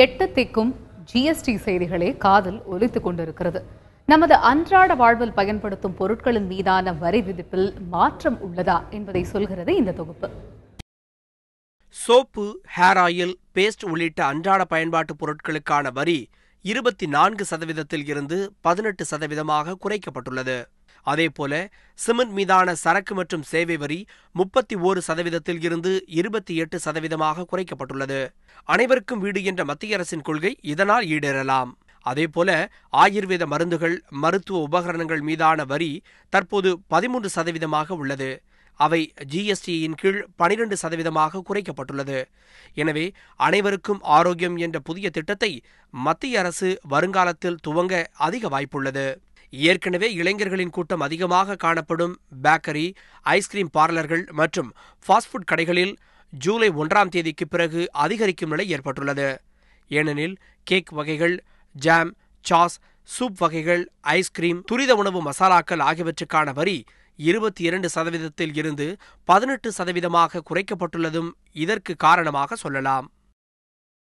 எட்டு திக்கும் ஜிஎஸ்டி செய்திகளே காதில் ஒலித்துக் கொண்டிருக்கிறது. நமது அன்றாட வாழ்வில் பயன்படுத்தும் பொருட்களின் மீதான வரி விதிப்பில் மாற்றம் உள்ளதா என்பதை சொல்கிறது இந்த தொகுப்பு. சோப்பு, ஹேர் ஆயில், பேஸ்ட் உள்ளிட்ட அன்றாட பயன்பாட்டு பொருட்களுக்கான வரி 24% இருந்து 18% குறைக்கப்பட்டுள்ளது. அதேபோல சிமெண்ட் மீதான சரக்கு மற்றும் சேவை வரி 31% இருந்து 28% குறைக்கப்பட்டுள்ளது. அனைவருக்கும் வீடு என்ற மத்திய அரசின் கொள்கை இதனால் ஈடேறலாம். அதேபோல ஆயுர்வேத மருந்துகள், மருத்துவ உபகரணங்கள் மீதான வரி தற்போது 13% உள்ளது. அவை ஜிஎஸ்டியின் கீழ் 12% குறைக்கப்பட்டுள்ளது. எனவே அனைவருக்கும் ஆரோக்கியம் என்ற புதிய திட்டத்தை மத்திய அரசு வருங்காலத்தில் துவங்க அதிக வாய்ப்புள்ளது. ஏற்கனவே இளைஞர்களின் கூட்டம் அதிகமாக காணப்படும் பேக்கரி, ஐஸ்கிரீம் பார்லர்கள் மற்றும் ஃபாஸ்ட் ஃபுட் கடைகளில் ஜூலை 1ஆம் தேதிக்கு பிறகு அதிகரிக்கும் நிலை ஏற்பட்டுள்ளது. ஏனெனில் கேக் வகைகள், ஜாம், சாஸ், சூப் வகைகள், ஐஸ்கிரீம், துரித உணவு மசாலாக்கள் ஆகியவற்றுக்கான வரி 22% இருந்து 18% குறைக்கப்பட்டுள்ளதும் இதற்கு காரணமாக சொல்லலாம்.